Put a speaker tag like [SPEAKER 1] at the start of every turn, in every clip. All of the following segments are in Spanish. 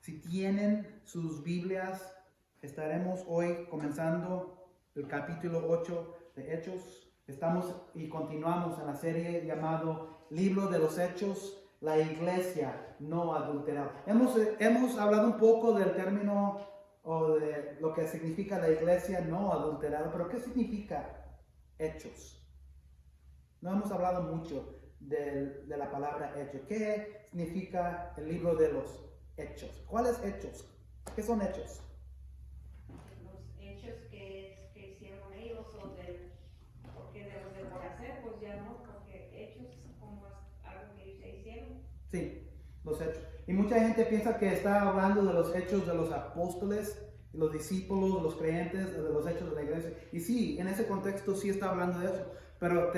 [SPEAKER 1] Si tienen sus Biblias, estaremos hoy comenzando el capítulo 8 de Hechos. Estamos y continuamos en la serie llamado Libro de los Hechos, la iglesia no adulterada. Hemos hablado un poco del término o de lo que significa la iglesia no adulterada, pero ¿qué significa hechos? No hemos hablado mucho de la palabra hecho. ¿Qué significa el libro de los hechos? ¿Cuáles hechos? ¿Qué son hechos?
[SPEAKER 2] Los hechos que hicieron ellos porque de los de por hacer, pues ya no, porque hechos como algo que ellos hicieron.
[SPEAKER 1] Sí, los hechos. Y mucha gente piensa que está hablando de los hechos de los apóstoles, los discípulos, los creyentes, de los hechos de la iglesia. Y sí, en ese contexto sí está hablando de eso. Pero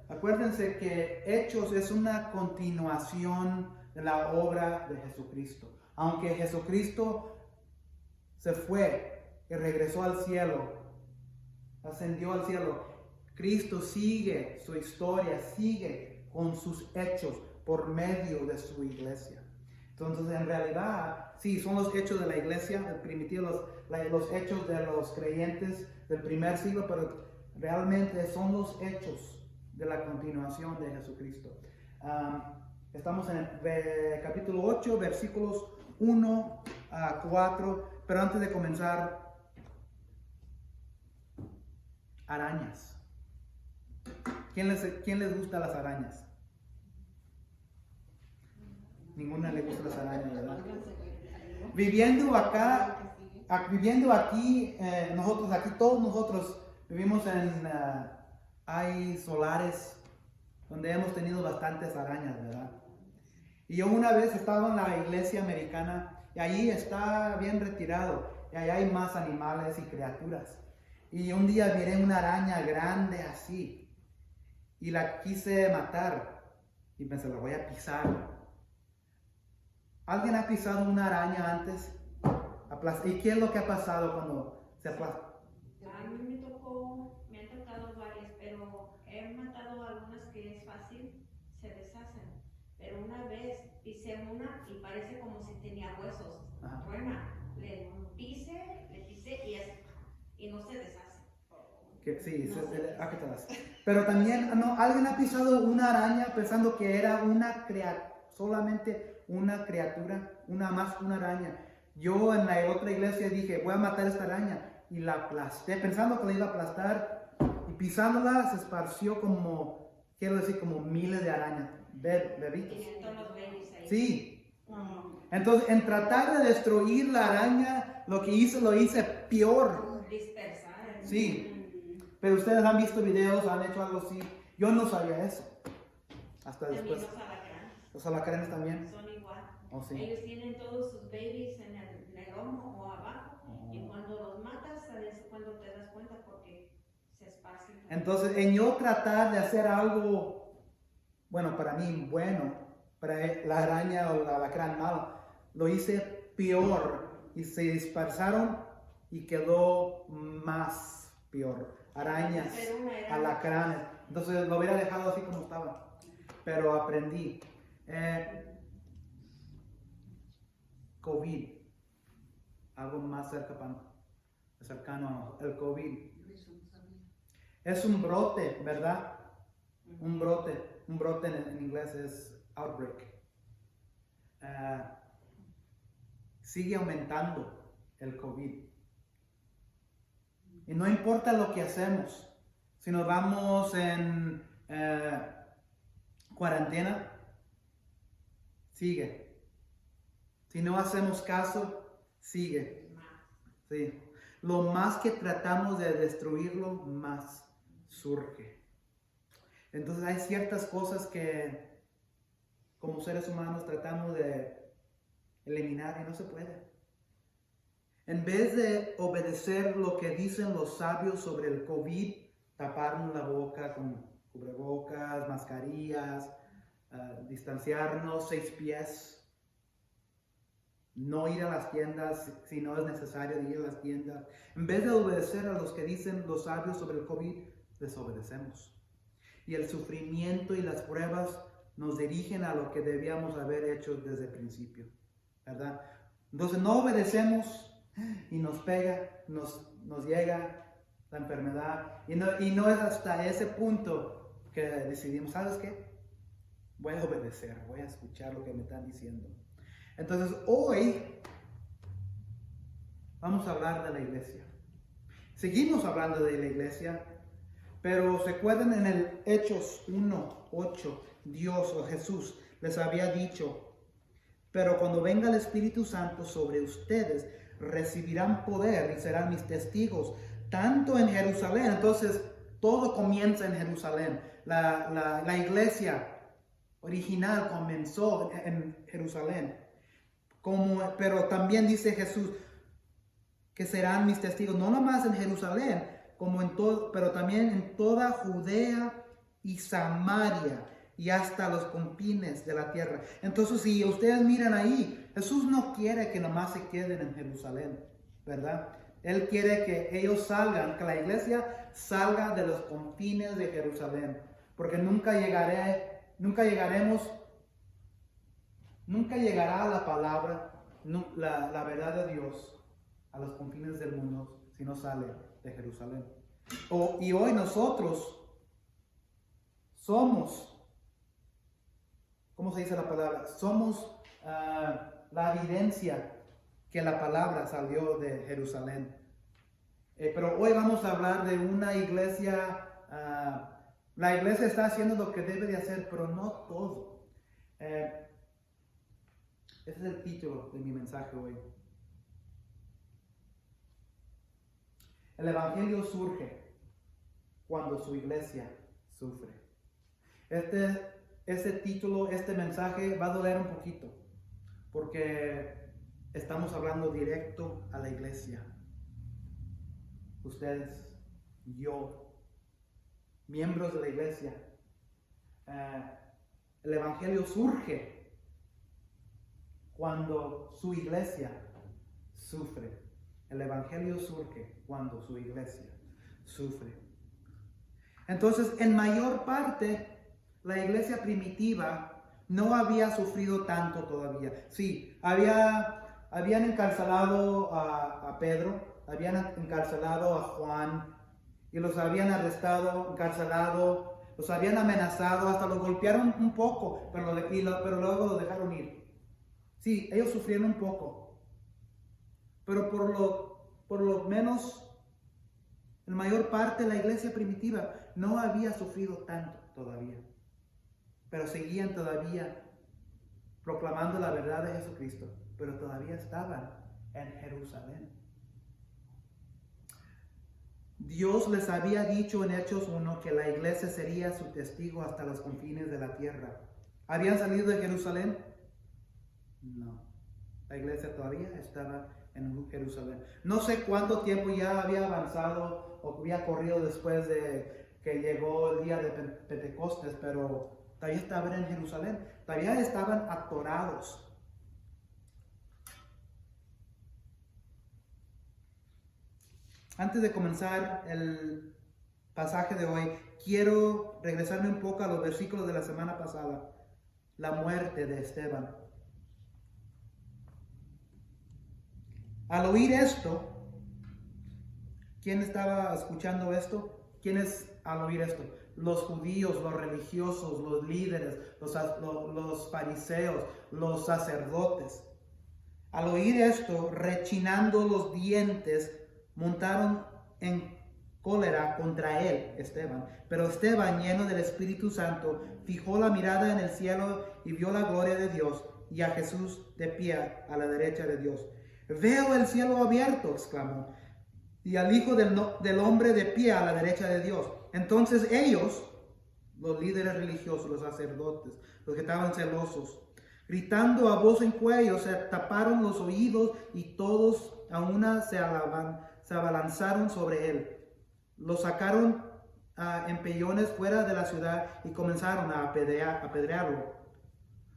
[SPEAKER 1] acuérdense que hechos es una continuación de la obra de Jesucristo. Aunque Jesucristo se fue y regresó al cielo, ascendió al cielo, Cristo sigue su historia, sigue con sus hechos por medio de su iglesia. Entonces, en realidad, sí, son los hechos de la iglesia, el primitivo, los hechos de los creyentes del primer siglo, pero realmente son los hechos de la continuación de Jesucristo. Estamos en el capítulo 8, versículos 1 a 4, pero antes de comenzar, arañas. ¿Quién les gusta las arañas? Ninguna le gusta las arañas, ¿verdad? Viviendo aquí, todos nosotros vivimos hay solares donde hemos tenido bastantes arañas, ¿verdad? Y yo una vez estaba en la iglesia americana y ahí está bien retirado y ahí hay más animales y criaturas. Y un día miré una araña grande así y la quise matar y pensé, la voy a pisar. ¿Alguien ha pisado una araña antes? ¿Y qué es lo que ha pasado cuando se aplasta?
[SPEAKER 2] A mí me han tocado varias, pero he matado algunas que es fácil, se deshacen. Pero una vez pisé una y parece como si tenía huesos. Truena, le pisé y no se deshace.
[SPEAKER 1] Pero también, ¿alguien ha pisado una araña pensando que era solamente una criatura, una araña? Yo en la otra iglesia dije, voy a matar esta araña y la aplasté, pensando que la iba a aplastar y pisándola se esparció como miles de arañas, bebitos. Sí. Entonces, en tratar de destruir la araña, lo hice peor.
[SPEAKER 2] Dispersar.
[SPEAKER 1] Sí. Pero ustedes han visto videos, han hecho algo así. Yo no sabía eso. Hasta después.
[SPEAKER 2] También los alacranes.
[SPEAKER 1] ¿Los alacranes también?
[SPEAKER 2] Son igual.
[SPEAKER 1] Oh, sí.
[SPEAKER 2] Ellos tienen todos sus babies en el lomo o abajo. Y cuando los matas, es cuando te das cuenta porque se esparcen.
[SPEAKER 1] Entonces, en yo tratar de hacer algo, bueno, para mí, para la araña o la alacrán malo, lo hice peor y se dispersaron y quedó más peor. Arañas, alacranes. Entonces lo hubiera dejado así como estaba. Pero aprendí. COVID. Algo más cercano al COVID. Es un brote, ¿verdad? Un brote en inglés es outbreak. Sigue aumentando el COVID. Y no importa lo que hacemos, si nos vamos en cuarentena, sigue. Si no hacemos caso, sigue. Sí. Lo más que tratamos de destruirlo, más surge. Entonces hay ciertas cosas que como seres humanos tratamos de eliminar y no se puede. En vez de obedecer lo que dicen los sabios sobre el COVID, taparnos la boca con cubrebocas, mascarillas, distanciarnos 6 pies, no ir a las tiendas si no es necesario ir a las tiendas. En vez de obedecer a los que dicen los sabios sobre el COVID, desobedecemos. Y el sufrimiento y las pruebas nos dirigen a lo que debíamos haber hecho desde el principio, ¿verdad? Entonces no obedecemos y nos pega, nos llega la enfermedad. Y no es hasta ese punto que decidimos, ¿sabes qué? Voy a obedecer, voy a escuchar lo que me están diciendo. Entonces hoy vamos a hablar de la iglesia. Seguimos hablando de la iglesia, pero se acuerdan en el Hechos 1:8, Dios o Jesús les había dicho: pero cuando venga el Espíritu Santo sobre ustedes, recibirán poder y serán mis testigos, tanto en Jerusalén. Entonces, todo comienza en Jerusalén. La iglesia original comenzó en Jerusalén. Pero también dice Jesús que serán mis testigos, no nomás en Jerusalén, pero también en toda Judea y Samaria, y hasta los confines de la tierra. Entonces, si ustedes miran ahí, Jesús no quiere que nomás se queden en Jerusalén, ¿verdad? Él quiere que ellos salgan, que la iglesia salga de los confines de Jerusalén, porque nunca llegará la palabra, la verdad de Dios a los confines del mundo si no sale de Jerusalén. Y hoy nosotros somos, ¿cómo se dice la palabra? Somos la evidencia que la palabra salió de Jerusalén. Pero hoy vamos a hablar de una iglesia. La iglesia está haciendo lo que debe de hacer, pero no todo. Ese es el título de mi mensaje hoy. El evangelio surge cuando su iglesia sufre. Este título, este mensaje va a doler un poquito, porque estamos hablando directo a la iglesia. Ustedes, yo, miembros de la iglesia. El evangelio surge cuando su iglesia sufre. El evangelio surge cuando su iglesia sufre. Entonces, en mayor parte, la iglesia primitiva no había sufrido tanto todavía. Sí, habían encarcelado a Pedro, habían encarcelado a Juan, y los habían arrestado, encarcelado, los habían amenazado, hasta los golpearon un poco, pero luego los dejaron ir. Sí, ellos sufrieron un poco, pero por lo menos, en mayor parte, la iglesia primitiva no había sufrido tanto todavía. Pero seguían todavía proclamando la verdad de Jesucristo, pero todavía estaban en Jerusalén. Dios les había dicho en Hechos 1 que la iglesia sería su testigo hasta los confines de la tierra. ¿Habían salido de Jerusalén? No. La iglesia todavía estaba en Jerusalén. No sé cuánto tiempo ya había avanzado o había corrido después de que llegó el día de Pentecostés, pero todavía estaban en Jerusalén, todavía estaban atorados. Antes de comenzar el pasaje de hoy, quiero regresarme un poco a los versículos de la semana pasada. La muerte de Esteban. Al oír esto, ¿quién estaba escuchando esto? ¿Quiénes al oír esto? Los judíos, los religiosos, los líderes, los fariseos, los sacerdotes. Al oír esto, rechinando los dientes, montaron en cólera contra él, Esteban. Pero Esteban, lleno del Espíritu Santo, fijó la mirada en el cielo y vio la gloria de Dios y a Jesús de pie a la derecha de Dios. «Veo el cielo abierto», exclamó, «y al Hijo del Hombre de pie a la derecha de Dios». Entonces ellos, los líderes religiosos, los sacerdotes, los que estaban celosos, gritando a voz en cuello, se taparon los oídos y todos a una se abalanzaron sobre él. Lo sacaron a empellones fuera de la ciudad y comenzaron a apedrearlo.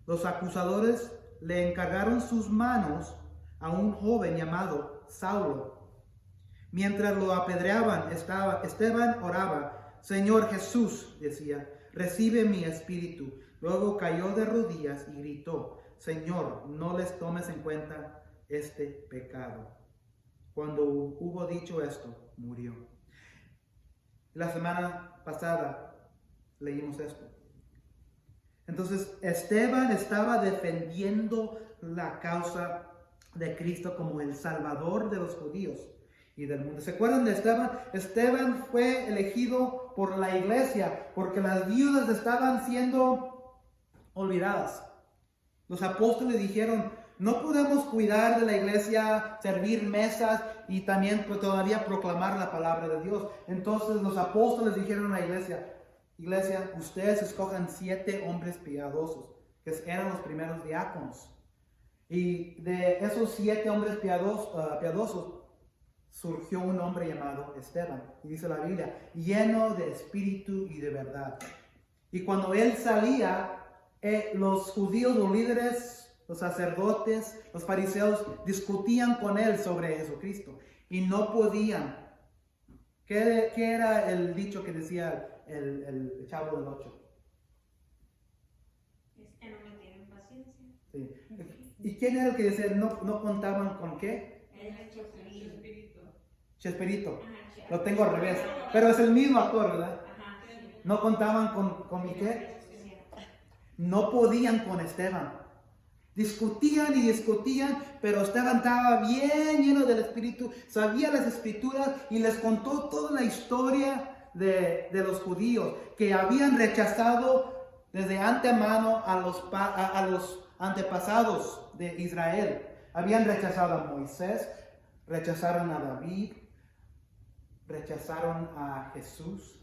[SPEAKER 1] Los acusadores le encargaron sus manos a un joven llamado Saulo. Mientras lo apedreaban, Esteban oraba: «Señor Jesús», decía, «recibe mi espíritu». Luego cayó de rodillas y gritó: «Señor, no les tomes en cuenta este pecado. Cuando hubo dicho esto, murió. La semana pasada leímos esto. Entonces, Esteban estaba defendiendo la causa de Cristo como el Salvador de los judíos y del mundo. ¿Se acuerdan de Esteban? Esteban fue elegido por la iglesia porque las viudas estaban siendo olvidadas. Los apóstoles dijeron, no podemos cuidar de la iglesia, servir mesas y también todavía proclamar la palabra de Dios. Entonces los apóstoles dijeron a la iglesia, ustedes escojan 7 hombres piadosos, que eran los primeros diáconos. Y de esos 7 hombres piadosos surgió un hombre llamado Esteban. Y dice la Biblia, lleno de espíritu y de verdad. Y cuando él salía, los judíos, los líderes, los sacerdotes, los fariseos discutían con él sobre Jesucristo. Y no podían. ¿Qué era el dicho que decía el Chavo del 8?
[SPEAKER 2] Es que no me tienen paciencia.
[SPEAKER 1] Sí. ¿Y quién era el que decía no contaban con qué?
[SPEAKER 2] El Chespirito.
[SPEAKER 1] Chespirito.
[SPEAKER 2] Ajá,
[SPEAKER 1] Lo tengo al revés. Pero es el mismo actor, ¿verdad?
[SPEAKER 2] Ajá, sí.
[SPEAKER 1] No contaban con mi qué.
[SPEAKER 2] Sí.
[SPEAKER 1] No podían con Esteban. Discutían y discutían, pero Esteban estaba bien lleno del Espíritu, sabía las Escrituras y les contó toda la historia de los judíos que habían rechazado desde antemano a los antepasados de Israel. Habían rechazado a Moisés, rechazaron a David, rechazaron a Jesús.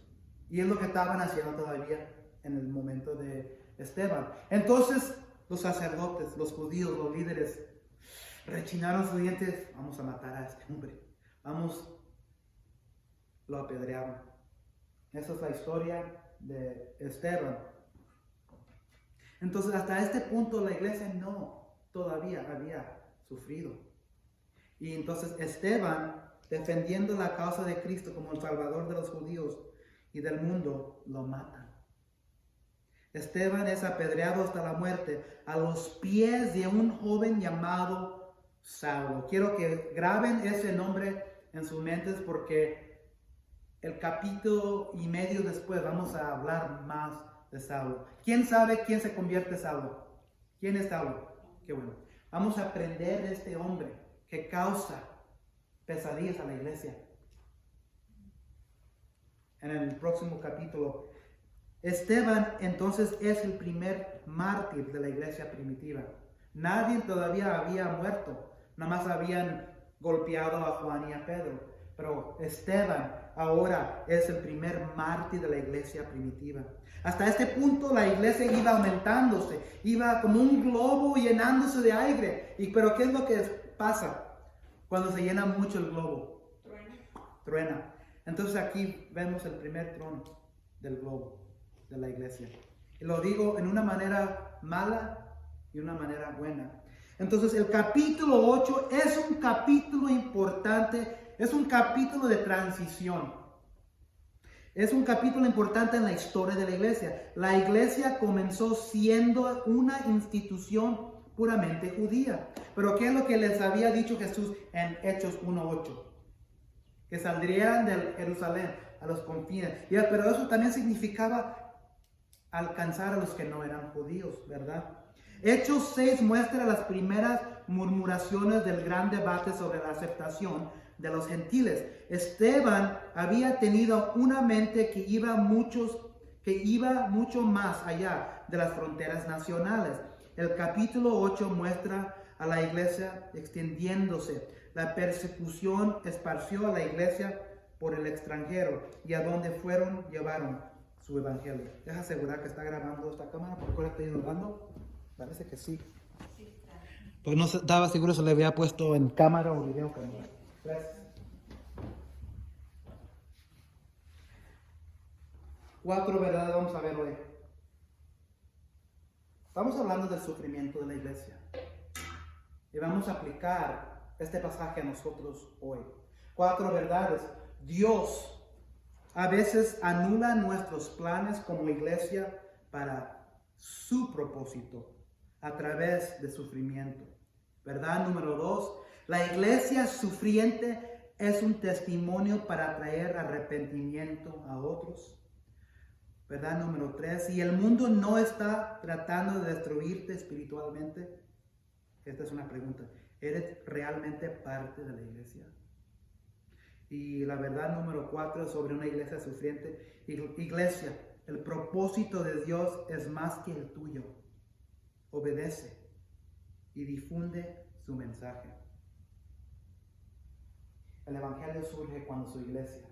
[SPEAKER 1] Y es lo que estaban haciendo todavía en el momento de Esteban. Entonces, los sacerdotes, los judíos, los líderes, rechinaron sus dientes. Vamos a matar a este hombre. Lo apedrearon. Esa es la historia de Esteban. Entonces, hasta este punto la iglesia todavía había sufrido. Y entonces Esteban, defendiendo la causa de Cristo como el Salvador de los judíos y del mundo, lo matan. Esteban es apedreado hasta la muerte a los pies de un joven llamado Saulo. Quiero que graben ese nombre en sus mentes porque el capítulo y medio después vamos a hablar más de Saulo. ¿Quién sabe quién se convierte en Saulo? ¿Quién es Saulo? Qué bueno. Vamos a aprender de este hombre que causa pesadillas a la iglesia. En el próximo capítulo, Esteban entonces es el primer mártir de la iglesia primitiva. Nadie todavía había muerto, nada más habían golpeado a Juan y a Pedro. Pero Esteban ahora es el primer mártir de la iglesia primitiva. Hasta este punto la iglesia iba aumentándose, iba como un globo llenándose de aire. Pero ¿qué es lo que pasa cuando se llena mucho el globo? Truena. Entonces aquí vemos el primer trono del globo de la iglesia. Y lo digo en una manera mala y una manera buena. Entonces el capítulo 8 es un capítulo importante, es un capítulo de transición. Es un capítulo importante en la historia de la iglesia. La iglesia comenzó siendo una institución puramente judía. Pero ¿qué es lo que les había dicho Jesús en Hechos 1:8? Que saldrían de Jerusalén a los confines. Pero eso también significaba alcanzar a los que no eran judíos, ¿verdad? Hechos 6 muestra las primeras murmuraciones del gran debate sobre la aceptación de los gentiles. Esteban había tenido una mente que iba mucho más allá de las fronteras nacionales. El capítulo 8 muestra a la iglesia extendiéndose. La persecución esparció a la iglesia por el extranjero y a donde fueron llevaron su evangelio. Deja asegurar que está grabando esta cámara, porque ahora estoy grabando. Parece que sí. Pues no estaba seguro si le había puesto en cámara o video. Gracias. Cuatro verdades vamos a ver hoy. Estamos hablando del sufrimiento de la iglesia. Y vamos a aplicar este pasaje a nosotros hoy. 4 verdades. Dios a veces anula nuestros planes como iglesia para su propósito a través de sufrimiento. Verdad número 2, la iglesia sufriente es un testimonio para traer arrepentimiento a otros. Verdad número 3, si el mundo no está tratando de destruirte espiritualmente, esta es una pregunta, ¿eres realmente parte de la iglesia? Y la verdad número 4 sobre una iglesia sufriente, iglesia, el propósito de Dios es más que el tuyo. Obedece y difunde su mensaje. El evangelio surge cuando su iglesia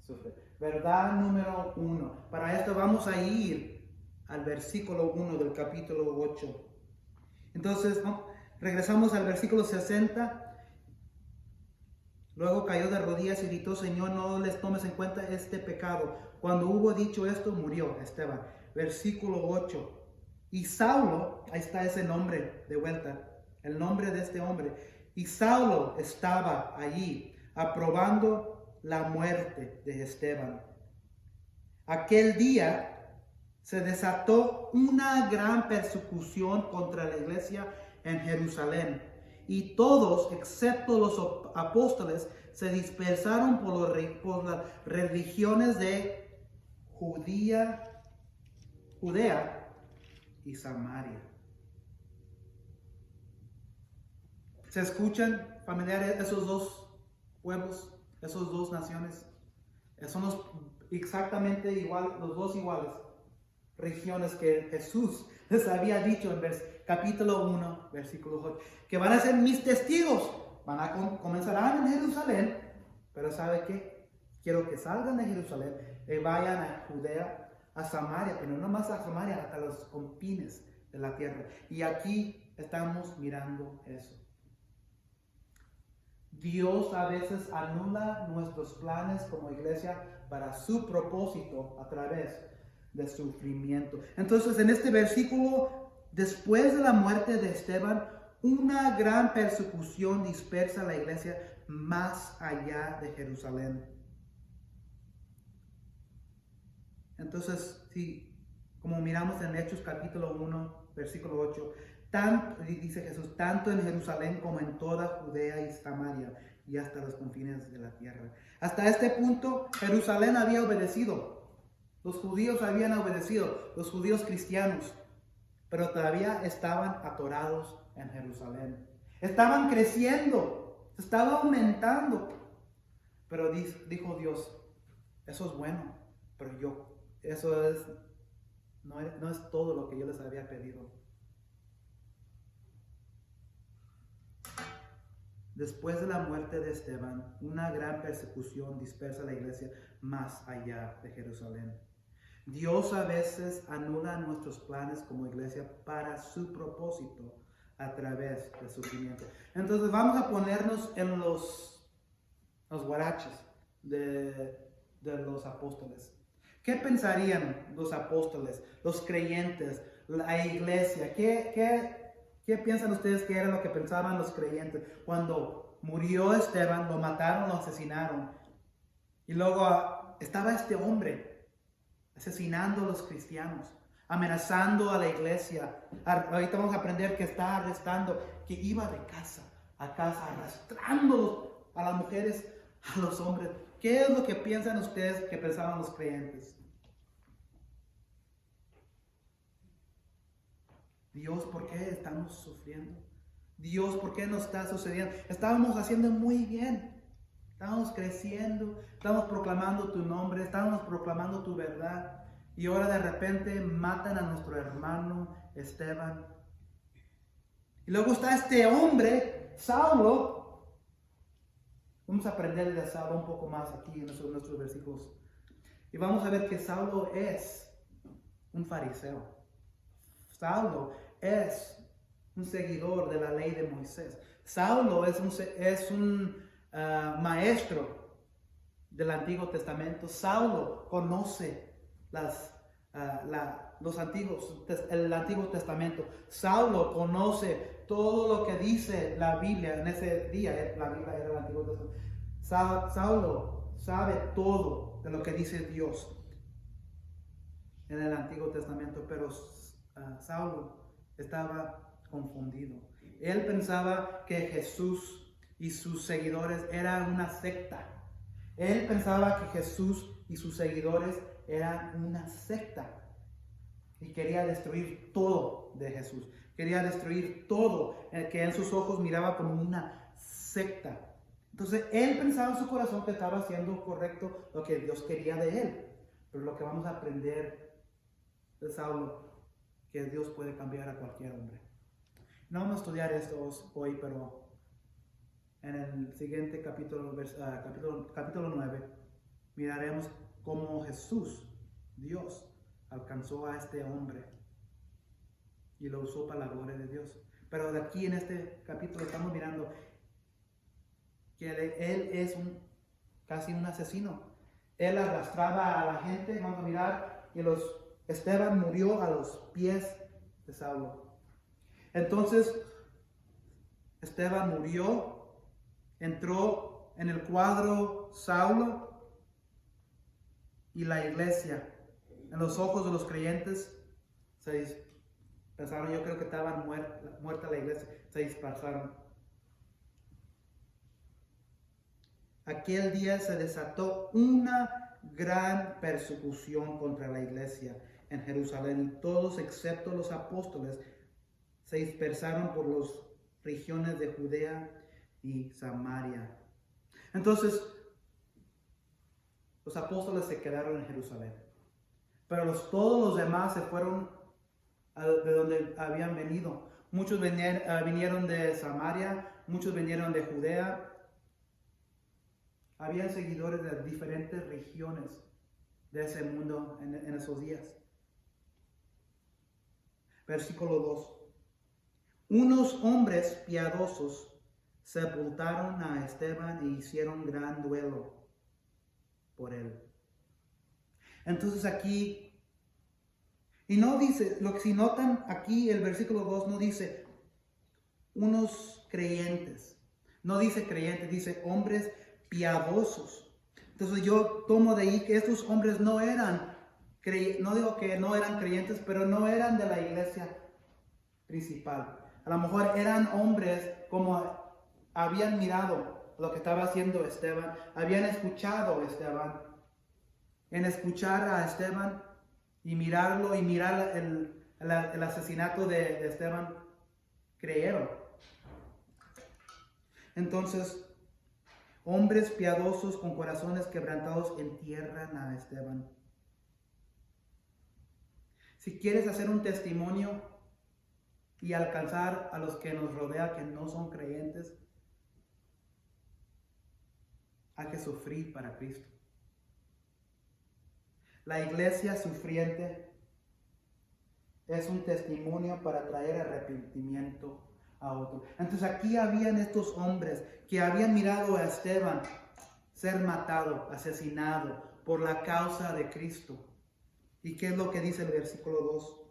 [SPEAKER 1] sufre. Verdad número 1. Para esto vamos a ir al versículo 1 del capítulo 8. Entonces, regresamos al versículo 60. Luego cayó de rodillas y gritó: Señor, no les tomes en cuenta este pecado. Cuando hubo dicho esto, murió Esteban. Versículo 8. Y Saulo, ahí está ese nombre de vuelta, el nombre de este hombre. Y Saulo estaba allí, aprobando la muerte de Esteban. Aquel día se desató una gran persecución contra la iglesia en Jerusalén, y todos, excepto los apóstoles, se dispersaron por las religiones de Judea y Samaria. ¿Se escuchan familiares esos dos pueblos, esas dos naciones? Son exactamente igual, los dos iguales regiones que Jesús les había dicho en capítulo 1, versículo 8, que van a ser mis testigos. Comenzarán en Jerusalén, pero ¿sabe qué? Quiero que salgan de Jerusalén y vayan a Judea, a Samaria, pero no más a Samaria, hasta los confines de la tierra. Y aquí estamos mirando eso. Dios a veces anula nuestros planes como iglesia para su propósito a través de sufrimiento. Entonces, en este versículo, después de la muerte de Esteban, una gran persecución dispersa a la iglesia más allá de Jerusalén. Entonces, sí, como miramos en Hechos capítulo 1, versículo 8, dice Jesús, tanto en Jerusalén como en toda Judea y Samaria y hasta los confines de la tierra. Hasta este punto, Jerusalén había obedecido. Los judíos habían obedecido, los judíos cristianos, pero todavía estaban atorados en Jerusalén. Estaban creciendo, se estaba aumentando. Pero dijo Dios, eso es bueno, pero no es todo lo que yo les había pedido. Después de la muerte de Esteban, una gran persecución dispersa la iglesia más allá de Jerusalén. Dios a veces anula nuestros planes como iglesia para su propósito a través del sufrimiento. Entonces vamos a ponernos en los guaraches de los apóstoles. ¿Qué pensarían los apóstoles, los creyentes, la iglesia? ¿Qué piensan ustedes que era lo que pensaban los creyentes? Cuando murió Esteban, lo mataron, lo asesinaron. Y luego estaba este hombre asesinando a los cristianos, amenazando a la iglesia. Ahorita vamos a aprender que está arrestando, que iba de casa a casa, arrastrando a las mujeres, a los hombres. ¿Qué es lo que piensan ustedes que pensaban los creyentes? Dios, ¿por qué estamos sufriendo? Dios, ¿por qué nos está sucediendo? Estábamos haciendo muy bien. Estábamos creciendo, estábamos proclamando tu nombre, estábamos proclamando tu verdad. Y ahora de repente matan a nuestro hermano Esteban. Y luego está este hombre, Saulo. Vamos a aprender de Saulo un poco más aquí en nuestros versículos. Y vamos a ver que Saulo es un fariseo. Saulo es un seguidor de la ley de Moisés. Saulo es un maestro del Antiguo Testamento. Saulo conoce el Antiguo Testamento. Saulo conoce todo lo que dice la Biblia. En ese día la Biblia era el Antiguo Testamento. Saulo sabe todo de lo que dice Dios en el Antiguo Testamento, pero Saulo estaba confundido. Él pensaba que Jesús y sus seguidores eran una secta. Él pensaba que Jesús y sus seguidores eran una secta. Y quería destruir todo de Jesús. Quería destruir todo que en sus ojos miraba como una secta. Entonces él pensaba en su corazón que estaba haciendo correcto lo que Dios quería de él. Pero lo que vamos a aprender de Saulo, que Dios puede cambiar a cualquier hombre. No vamos a estudiar esto hoy, pero en el siguiente capítulo 9, miraremos cómo Jesús, Dios, alcanzó a este hombre y lo usó para la gloria de Dios. Pero de aquí en este capítulo estamos mirando que él es casi un asesino. Él arrastraba a la gente, vamos a mirar, y Esteban murió a los pies de Saulo. Entonces, Esteban murió, entró en el cuadro Saulo y la iglesia. En los ojos de los creyentes pensaron, yo creo que estaban muerta la iglesia, se dispersaron. Aquel día se desató una gran persecución contra la iglesia en Jerusalén y todos excepto los apóstoles se dispersaron por las regiones de Judea y Samaria. Entonces, los apóstoles se quedaron en Jerusalén, pero todos los demás se fueron de donde habían venido. Muchos vinieron de Samaria, muchos vinieron de Judea. Había seguidores de diferentes regiones de ese mundo en esos días. Versículo 2. Unos hombres piadosos sepultaron a Esteban e hicieron gran duelo por él. Entonces aquí, y no dice, si notan aquí el versículo 2 no dice unos creyentes, no dice creyentes, dice hombres piadosos. Entonces yo tomo de ahí que estos hombres no digo que no eran creyentes, pero no eran de la iglesia principal. A lo mejor eran hombres como habían mirado lo que estaba haciendo Esteban, habían escuchado a Esteban. En escuchar a Esteban y mirarlo y mirar el asesinato de Esteban, creyeron. Entonces, hombres piadosos con corazones quebrantados entierran a Esteban. Si quieres hacer un testimonio y alcanzar a los que nos rodean que no son creyentes, hay que sufrir para Cristo. La iglesia sufriente es un testimonio para traer arrepentimiento a otro. Entonces aquí habían estos hombres que habían mirado a Esteban ser matado, asesinado por la causa de Cristo. ¿Y qué es lo que dice el versículo 2?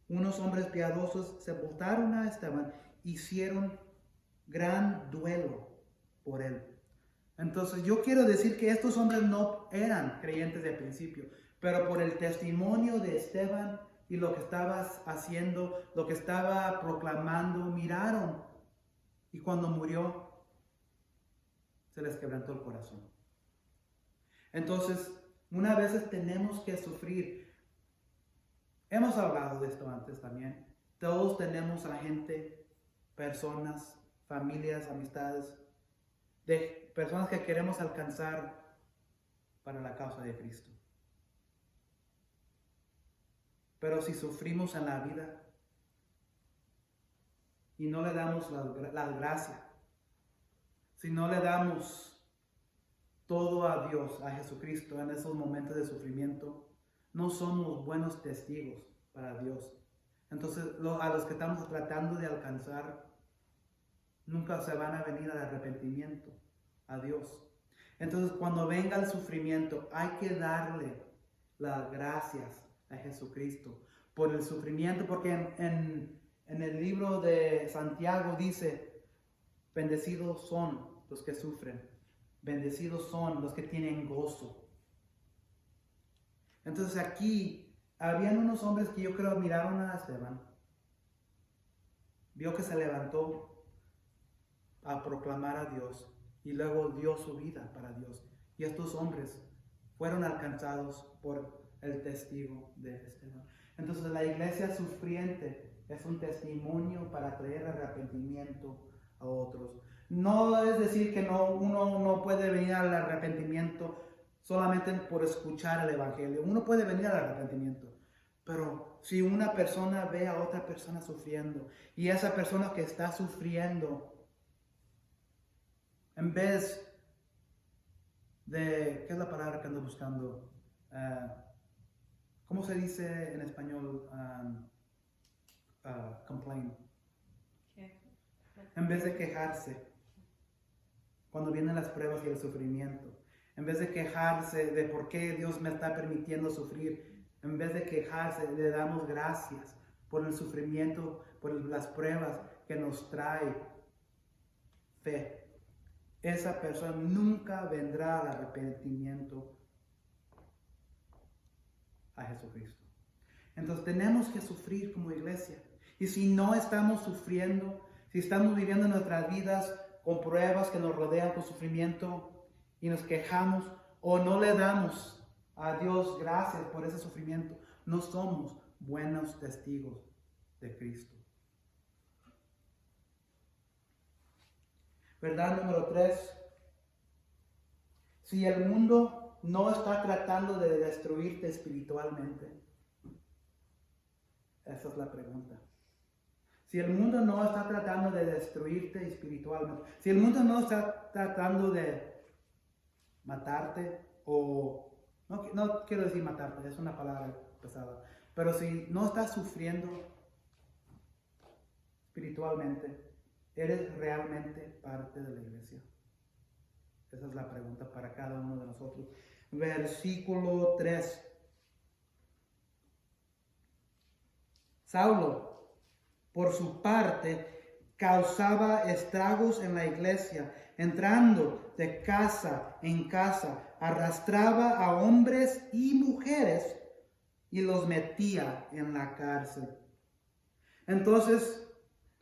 [SPEAKER 1] Unos hombres piadosos sepultaron a Esteban, hicieron gran duelo por él. Entonces yo quiero decir que estos hombres no eran creyentes de principio, pero por el testimonio de Esteban y lo que estaba haciendo, lo que estaba proclamando, miraron. Y cuando murió, se les quebrantó el corazón. Entonces, una vez tenemos que sufrir. Hemos hablado de esto antes también. Todos tenemos a gente, personas, familias, amistades, de personas que queremos alcanzar para la causa de Cristo. Pero si sufrimos en la vida y no le damos la gracia, si no le damos todo a Dios, a Jesucristo en esos momentos de sufrimiento, no somos buenos testigos para Dios. Entonces, a los que estamos tratando de alcanzar, nunca se van a venir al arrepentimiento a Dios. Entonces, cuando venga el sufrimiento, hay que darle las gracias a Jesucristo por el sufrimiento, porque en el libro de Santiago dice, bendecidos son los que sufren, bendecidos son los que tienen gozo. Entonces aquí habían unos hombres que yo creo miraron a Esteban vio que se levantó a proclamar a Dios y luego dio su vida para Dios. Y estos hombres fueron alcanzados por el testigo de este hombre. Entonces la iglesia sufriente es un testimonio para traer arrepentimiento a otros. No es decir que uno no puede venir al arrepentimiento solamente por escuchar el evangelio. Uno puede venir al arrepentimiento, pero si una persona ve a otra persona sufriendo y esa persona que está sufriendo, en vez de, ¿qué es la palabra que ando buscando? ¿Cómo se dice en español? Complain. En vez de quejarse cuando vienen las pruebas y el sufrimiento, en vez de quejarse de por qué Dios me está permitiendo sufrir, en vez de quejarse, le damos gracias por el sufrimiento, por las pruebas que nos trae fe. Esa persona nunca vendrá al arrepentimiento a Jesucristo. Entonces tenemos que sufrir como iglesia. Y si no estamos sufriendo, si estamos viviendo nuestras vidas con pruebas que nos rodean, con sufrimiento, y nos quejamos o no le damos a Dios gracias por ese sufrimiento, no somos buenos testigos de Cristo. Verdad número 3. Si el mundo no está tratando de destruirte espiritualmente, esa es la pregunta. Si el mundo no está tratando de destruirte espiritualmente, si el mundo no está tratando de matarte, o no quiero decir matarte, es una palabra pesada, pero si no estás sufriendo espiritualmente, ¿eres realmente parte de la iglesia? Esa es la pregunta para cada uno de nosotros. Versículo 3. Saulo, por su parte, causaba estragos en la iglesia, entrando de casa en casa, arrastraba a hombres y mujeres y los metía en la cárcel. Entonces,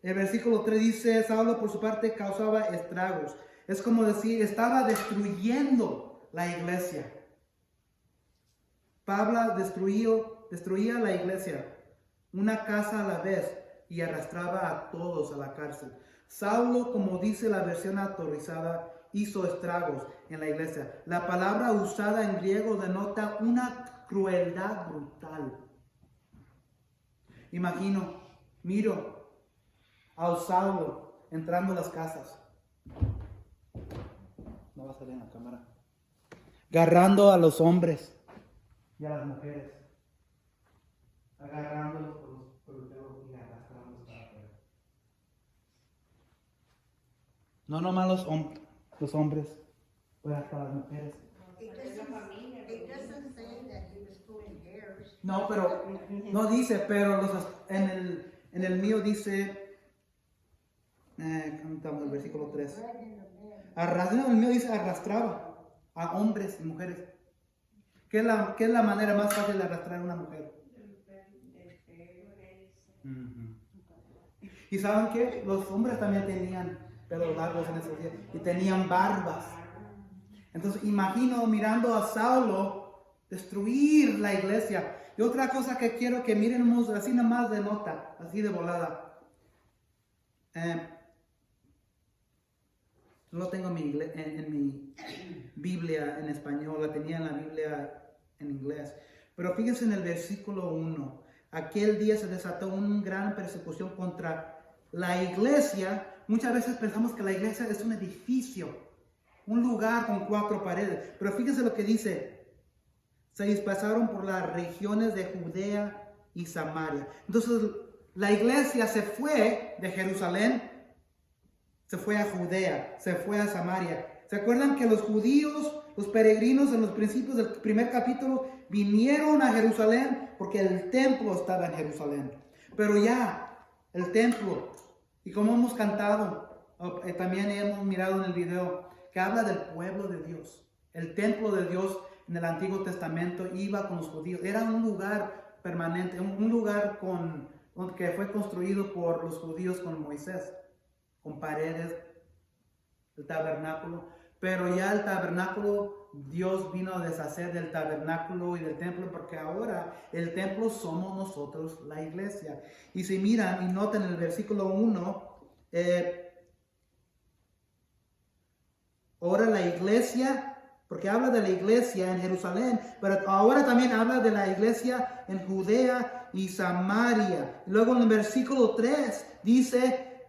[SPEAKER 1] el versículo 3 dice, Saulo por su parte causaba estragos. Es como decir, estaba destruyendo la iglesia. Pablo destruía la iglesia, una casa a la vez, y arrastraba a todos a la cárcel. Saulo, como dice la versión autorizada, hizo estragos en la iglesia. La palabra usada en griego denota una crueldad brutal. Miro a Saulo entrando a las casas. No va a salir en la cámara. Agarrando a los hombres y a las mujeres. Agarrándolos por los dedos y arrastrándolos para afuera. No nomás los hombres, pero hasta las mujeres. No, pero no dice, pero en el mío dice, el versículo 3. En el mío dice arrastraba a hombres y mujeres. ¿Qué es la manera más fácil de arrastrar a una mujer? Y ¿saben qué? Los hombres también tenían pelos largos en esos días y tenían barbas. Entonces imagino mirando a Saulo destruir la iglesia. Y otra cosa que quiero que miremos así nomás de nota, así de volada. No lo tengo en mi Biblia en español, la tenía en la Biblia en inglés. Pero fíjense en el versículo 1. Aquel día se desató una gran persecución contra la iglesia. Muchas veces pensamos que la iglesia es un edificio, un lugar con 4 paredes. Pero fíjense lo que dice. Se dispersaron por las regiones de Judea y Samaria. Entonces la iglesia se fue de Jerusalén, se fue a Judea, se fue a Samaria. ¿Se acuerdan que los judíos, los peregrinos en los principios del primer capítulo vinieron a Jerusalén porque el templo estaba en Jerusalén? Pero ya el templo, y como hemos cantado, también hemos mirado en el video, que habla del pueblo de Dios. El templo de Dios en el Antiguo Testamento iba con los judíos. Era un lugar permanente, un lugar con que fue construido por los judíos con Moisés, con paredes, el tabernáculo. Pero ya el tabernáculo, Dios vino a deshacer del tabernáculo y del templo, porque ahora el templo somos nosotros, la iglesia. Y si miran y notan en el versículo 1, ahora la iglesia, porque habla de la iglesia en Jerusalén, pero ahora también habla de la iglesia en Judea y Samaria. Luego en el versículo 3 dice,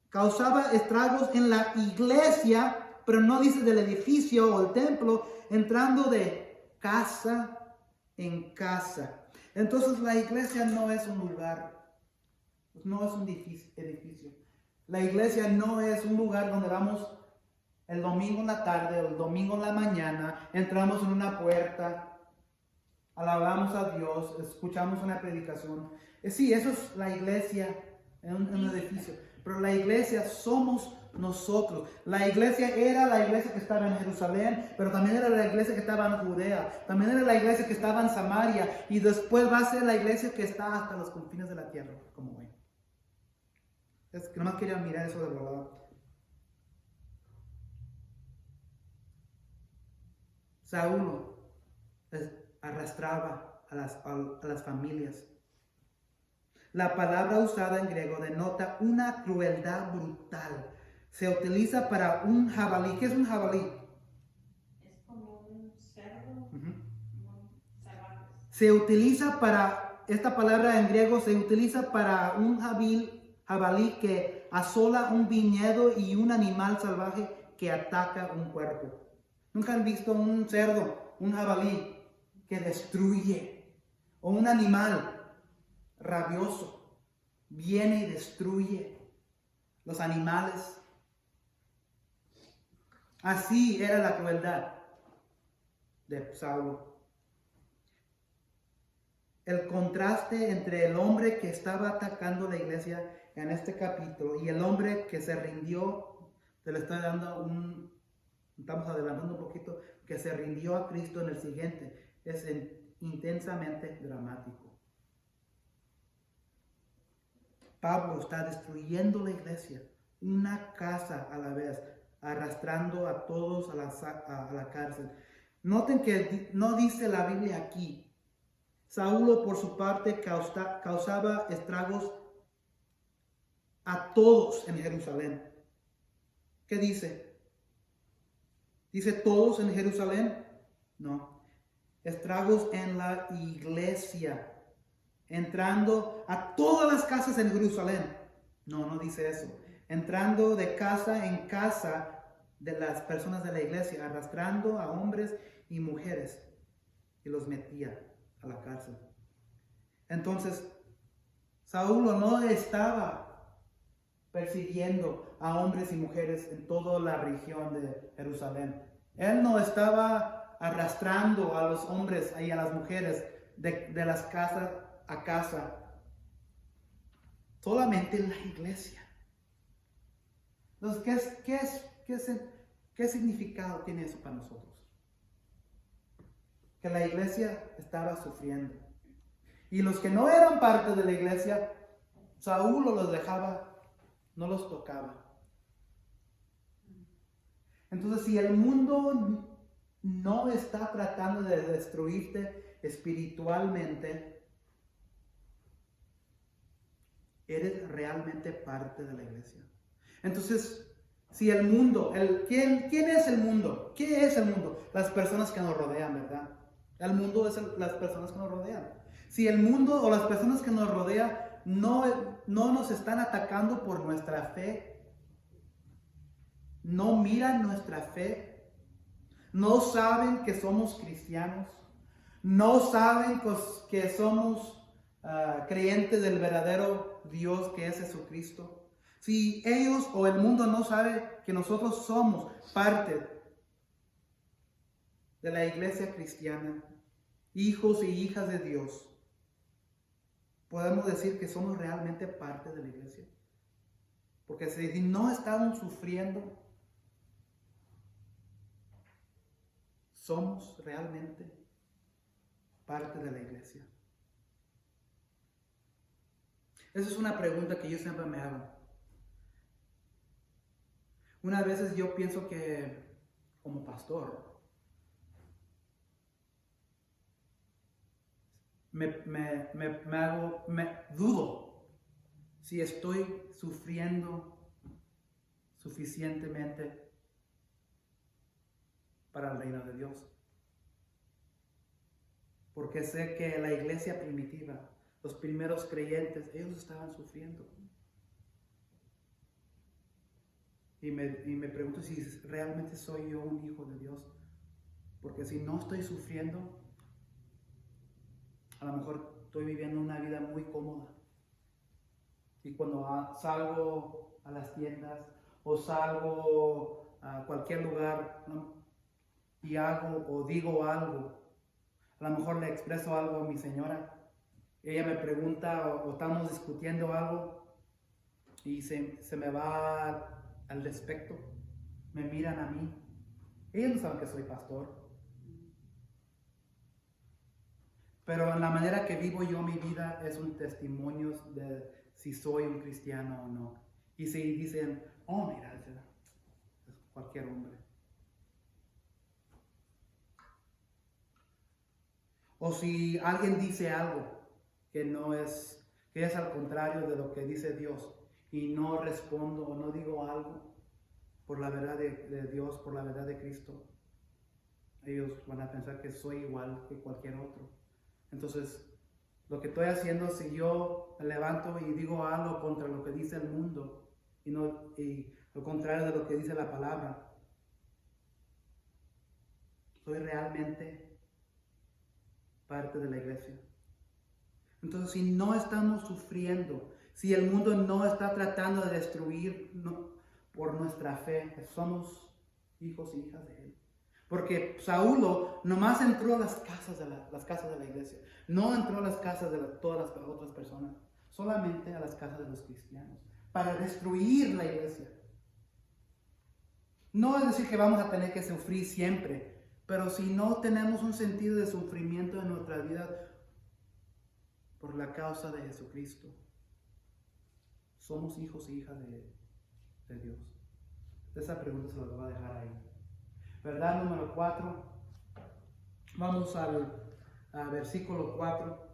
[SPEAKER 1] causaba estragos en la iglesia, pero no dice del edificio o el templo, entrando de casa en casa. Entonces la iglesia no es un lugar, no es un edificio. La iglesia no es un lugar donde vamos el domingo en la tarde o el domingo en la mañana, entramos en una puerta, alabamos a Dios, escuchamos una predicación. Sí, eso es la iglesia en un edificio. Pero la iglesia somos nosotros. La iglesia era la iglesia que estaba en Jerusalén, pero también era la iglesia que estaba en Judea, también era la iglesia que estaba en Samaria, y después va a ser la iglesia que está hasta los confines de la tierra, como hoy. Es que nomás quería mirar eso de verdad. Saúl arrastraba a las familias. La palabra usada en griego denota una crueldad brutal. Se utiliza para un jabalí. ¿Qué es un jabalí?
[SPEAKER 2] Es como un cerdo, salvaje.
[SPEAKER 1] Se utiliza para, esta palabra en griego se utiliza para un jabalí que asola un viñedo y un animal salvaje que ataca un cuerpo. ¿Nunca han visto un cerdo, un jabalí que destruye? O un animal rabioso viene y destruye los animales. Así era la crueldad de Saúl. El contraste entre el hombre que estaba atacando la iglesia en este capítulo y el hombre que se rindió, te le estoy dando estamos adelantando un poquito, que se rindió a Cristo en el siguiente, es intensamente dramático. Pablo está destruyendo la iglesia, una casa a la vez, arrastrando a todos a la cárcel. Noten que no dice la Biblia aquí. Saúl, por su parte, causaba estragos a todos en Jerusalén. ¿Qué dice? ¿Dice todos en Jerusalén? No. Estragos en la iglesia, entrando a todas las casas en Jerusalén. No, no dice eso. Entrando de casa en casa de las personas de la iglesia, arrastrando a hombres y mujeres y los metía a la cárcel. Entonces, Saúl no estaba persiguiendo a hombres y mujeres en toda la región de Jerusalén. Él no estaba arrastrando a los hombres y a las mujeres de las casas a casa. Solamente en la iglesia. Entonces, ¿qué significado tiene eso para nosotros? Que la iglesia estaba sufriendo. Y los que no eran parte de la iglesia, Saúl los dejaba, no los tocaba. Entonces, si el mundo no está tratando de destruirte espiritualmente, eres realmente parte de la iglesia. Entonces, si el mundo, ¿quién es el mundo? ¿Qué es el mundo? Las personas que nos rodean, ¿verdad? El mundo es las personas que nos rodean. Si el mundo o las personas que nos rodean no nos están atacando por nuestra fe, no miran nuestra fe, no saben que somos cristianos, no saben que somos creyentes del verdadero Dios que es Jesucristo. Si ellos o el mundo no sabe que nosotros somos parte de la iglesia cristiana, hijos y hijas de Dios, podemos decir que somos realmente parte de la iglesia. Porque si no estamos sufriendo, somos realmente parte de la iglesia. Esa es una pregunta que yo siempre me hago. Unas veces yo pienso que como pastor me dudo si estoy sufriendo suficientemente para el reino de Dios. Porque sé que la iglesia primitiva, los primeros creyentes, ellos estaban sufriendo. Y me pregunto si realmente soy yo un hijo de Dios. Porque si no estoy sufriendo, a lo mejor estoy viviendo una vida muy cómoda. Y cuando salgo a las tiendas o salgo a cualquier lugar, ¿no?, y hago o digo algo, a lo mejor le expreso algo a mi señora, ella me pregunta o estamos discutiendo algo y se me va al respecto, me miran a mí. Ellos no saben que soy pastor. Pero en la manera que vivo yo mi vida es un testimonio de si soy un cristiano o no. Y si dicen, oh, mira, es cualquier hombre. O si alguien dice algo que es al contrario de lo que dice Dios, y no respondo o no digo algo por la verdad de Dios, por la verdad de Cristo, ellos van a pensar que soy igual que cualquier otro. Entonces, lo que estoy haciendo, si yo me levanto y digo algo contra lo que dice el mundo y lo contrario de lo que dice la palabra, soy realmente parte de la iglesia. Entonces, si no estamos sufriendo, si el mundo no está tratando de destruir por nuestra fe, somos hijos e hijas de Él. Porque Saulo nomás entró a las casas de la iglesia. No entró a las casas de todas las otras personas. Solamente a las casas de los cristianos. Para destruir la iglesia. No es decir que vamos a tener que sufrir siempre. Pero si no tenemos un sentido de sufrimiento en nuestra vida por la causa de Jesucristo, somos hijos e hijas de Dios. Esa pregunta se la voy a dejar ahí. Verdad número 4. Vamos al versículo 4.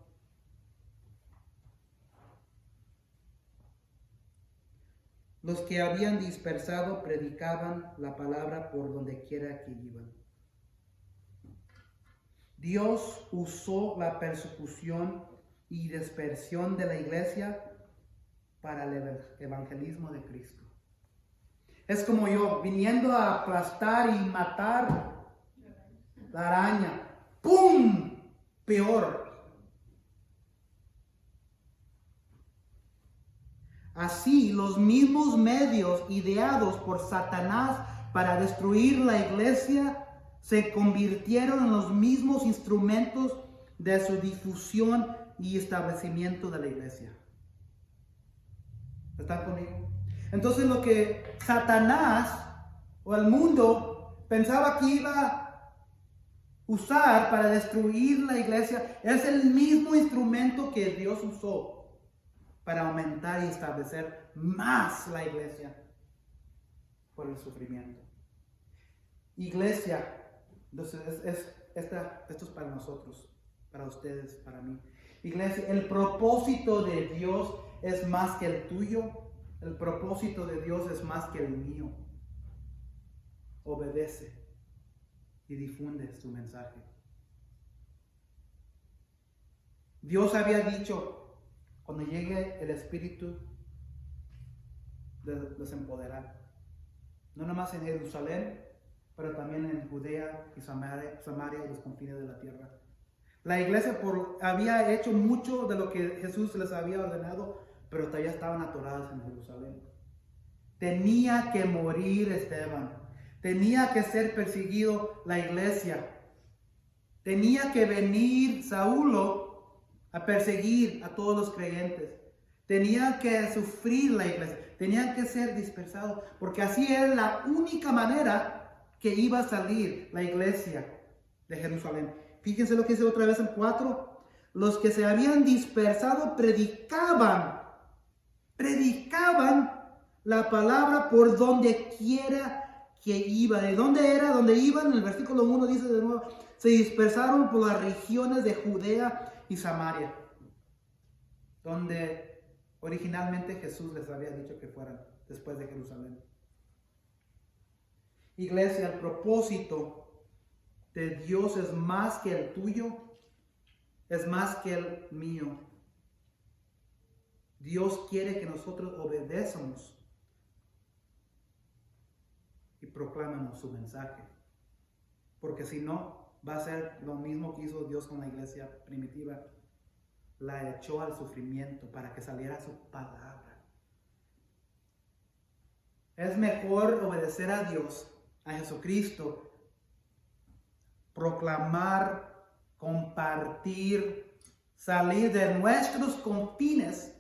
[SPEAKER 1] Los que habían dispersado predicaban la palabra por donde quiera que iban. Dios usó la persecución y dispersión de la iglesia para el evangelismo de Cristo. Es como yo viniendo a aplastar y matar la araña. ¡Pum! Peor. Así, los mismos medios ideados por Satanás para destruir la iglesia se convirtieron en los mismos instrumentos de su difusión y establecimiento de la iglesia. ¿Están conmigo? Entonces lo que Satanás o el mundo pensaba que iba a usar para destruir la iglesia es el mismo instrumento que Dios usó para aumentar y establecer más la iglesia por el sufrimiento. Iglesia, entonces esto es para nosotros, para ustedes, para mí. Iglesia, el propósito de Dios es más que el tuyo. El propósito de Dios es más que el mío. Obedece y difunde su mensaje. Dios había dicho, cuando llegue el Espíritu, de los empoderar. No nomás en Jerusalén, pero también en Judea y Samaria y los confines de la tierra. La iglesia había hecho mucho de lo que Jesús les había ordenado, pero todavía estaban atoradas en Jerusalén. Tenía que morir Esteban. Tenía que ser perseguido la iglesia. Tenía que venir Saulo a perseguir a todos los creyentes. Tenía que sufrir la iglesia. Tenían que ser dispersados, porque así era la única manera que iba a salir la iglesia de Jerusalén. Fíjense lo que dice otra vez en 4. Los que se habían dispersado predicaban Predicaban la palabra por donde quiera que iba. ¿De dónde era? Donde iban, en el versículo 1 dice de nuevo, se dispersaron por las regiones de Judea y Samaria, donde originalmente Jesús les había dicho que fueran después de Jerusalén. Iglesia, el propósito de Dios es más que el tuyo, es más que el mío. Dios quiere que nosotros obedezcamos y proclamemos su mensaje. Porque si no, va a ser lo mismo que hizo Dios con la iglesia primitiva. La echó al sufrimiento para que saliera su palabra. Es mejor obedecer a Dios, a Jesucristo, proclamar, compartir, salir de nuestros confines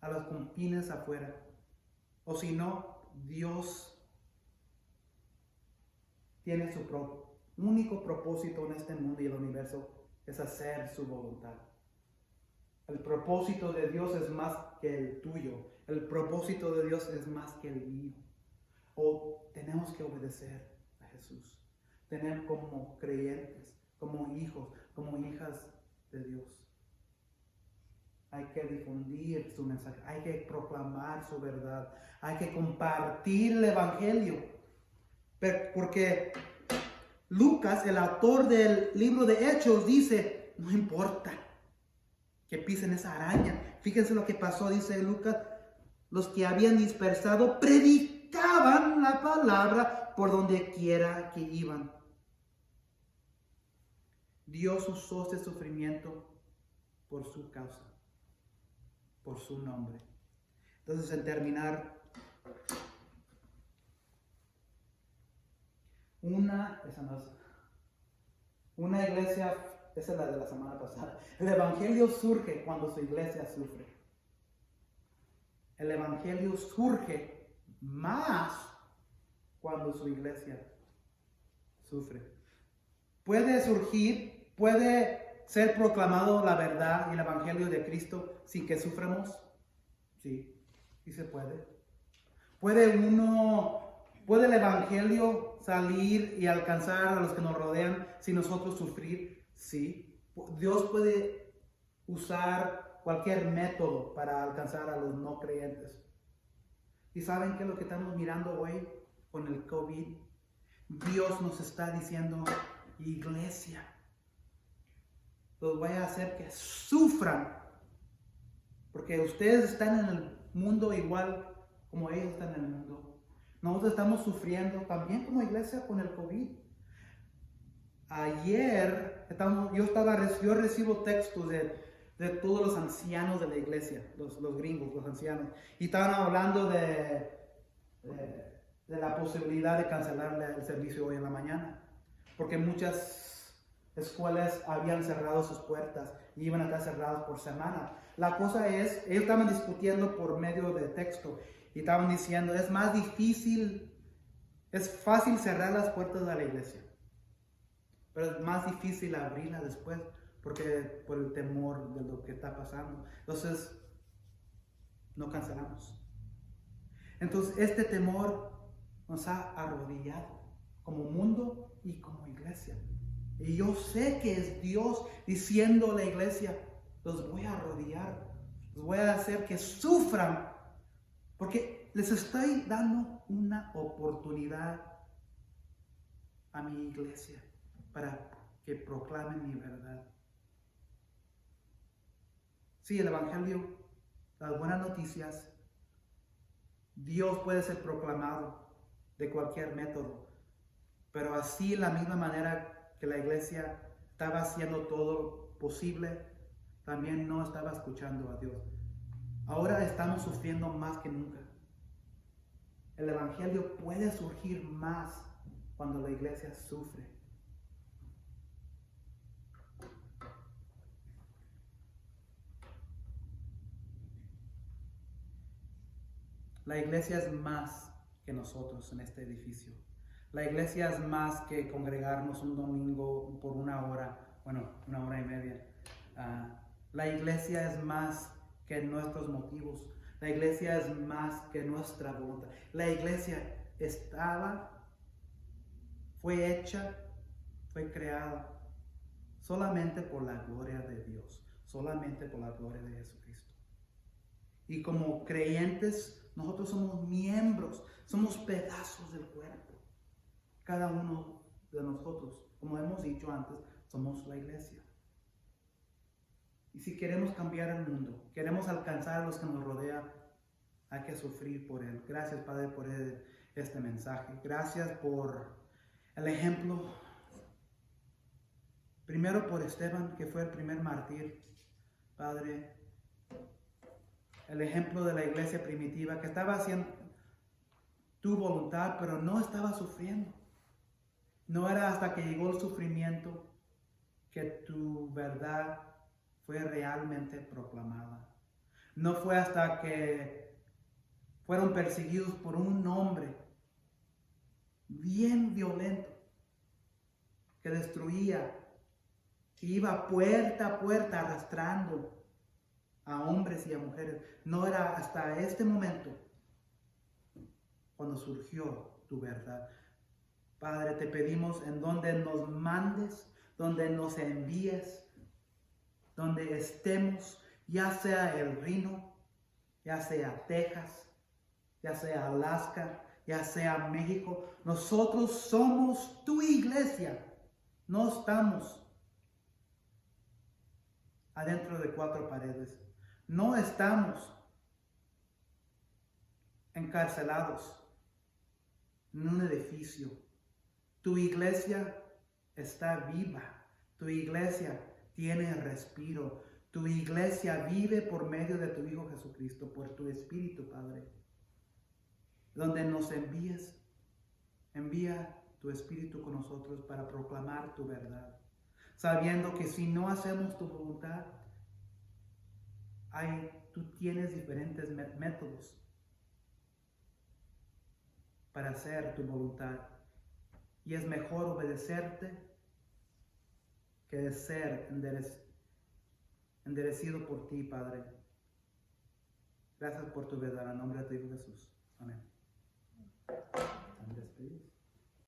[SPEAKER 1] a los confines afuera. O si no, Dios tiene su único propósito en este mundo y el universo, es hacer su voluntad. El propósito de Dios es más que el tuyo. El propósito de Dios es más que el mío. O tenemos que obedecer a Jesús. Tener como creyentes, como hijos, como hijas de Dios. Hay que difundir su mensaje, hay que proclamar su verdad, hay que compartir el evangelio. Porque Lucas, el autor del libro de Hechos, dice, no importa que pisen esa araña. Fíjense lo que pasó, dice Lucas, los que habían dispersado predicaban la palabra por donde quiera que iban. Dios usó este sufrimiento por su causa, por su nombre. Entonces, en terminar, una iglesia, esa es la de la semana pasada. El evangelio surge cuando su iglesia sufre. El evangelio surge más cuando su iglesia sufre. Puede surgir, puede ser proclamado la verdad y el evangelio de Cristo sin que suframos. Sí se puede. Puede el evangelio salir y alcanzar a los que nos rodean sin nosotros sufrir. Sí. Dios puede usar cualquier método para alcanzar a los no creyentes. ¿Y saben qué es lo que estamos mirando hoy con el COVID? Dios nos está diciendo, iglesia, los voy a hacer que sufran, porque ustedes están en el mundo igual como ellos están en el mundo. Nosotros estamos sufriendo también como iglesia con el COVID. Ayer yo recibo textos de todos los ancianos de la iglesia, los gringos, los ancianos, y estaban hablando de la posibilidad de cancelar el servicio hoy en la mañana, porque muchas escuelas habían cerrado sus puertas y iban a estar cerradas por semana. La cosa es, ellos estaban discutiendo por medio de texto y estaban diciendo, es fácil cerrar las puertas de la iglesia, pero es más difícil abrirla después por el temor de lo que está pasando. Entonces, no cancelamos. Entonces, este temor nos ha arrodillado como mundo y como iglesia. Y yo sé que es Dios diciendo a la iglesia, los voy a arrodillar, los voy a hacer que sufran, porque les estoy dando una oportunidad a mi iglesia para que proclamen mi verdad. Sí, el evangelio, las buenas noticias, Dios puede ser proclamado de cualquier método, pero así, la misma manera que la iglesia estaba haciendo todo posible, también no estaba escuchando a Dios. Ahora estamos sufriendo más que nunca. El evangelio puede surgir más cuando la iglesia sufre. La iglesia es más que nosotros en este edificio. La iglesia es más que congregarnos un domingo por una hora una hora y media. La iglesia es más que nuestros motivos. La iglesia es más que nuestra voluntad. La iglesia fue hecha, fue creada solamente por la gloria de Dios, solamente por la gloria de Jesucristo. Y como creyentes, nosotros somos miembros, somos pedazos del cuerpo. Cada uno de nosotros, como hemos dicho antes, somos la iglesia. Y si queremos cambiar el mundo, queremos alcanzar a los que nos rodean, hay que sufrir por él. Gracias, Padre, por este mensaje. Gracias por el ejemplo. Primero por Esteban, que fue el primer mártir. Padre, el ejemplo de la iglesia primitiva, que estaba haciendo tu voluntad, pero no estaba sufriendo. No era hasta que llegó el sufrimiento que tu verdad fue realmente proclamada. No fue hasta que fueron perseguidos por un hombre bien violento que destruía, que iba puerta a puerta arrastrando a hombres y a mujeres. No era hasta este momento cuando surgió tu verdad. Padre, te pedimos en donde nos mandes, donde nos envíes, donde estemos, ya sea el Reno, ya sea Texas, ya sea Alaska, ya sea México, nosotros somos tu iglesia. No estamos adentro de 4 paredes. No estamos encarcelados en un edificio. Tu iglesia está viva. Tu iglesia tiene respiro. Tu iglesia vive por medio de tu Hijo Jesucristo, por tu Espíritu, Padre. Donde nos envíes, envía tu Espíritu con nosotros para proclamar tu verdad. Sabiendo que si no hacemos tu voluntad, tú tienes diferentes métodos para hacer tu voluntad. Y es mejor obedecerte que ser enderecido por ti, Padre. Gracias por tu verdad. En nombre de tu Hijo Jesús. Amén. ¿Están despedidos?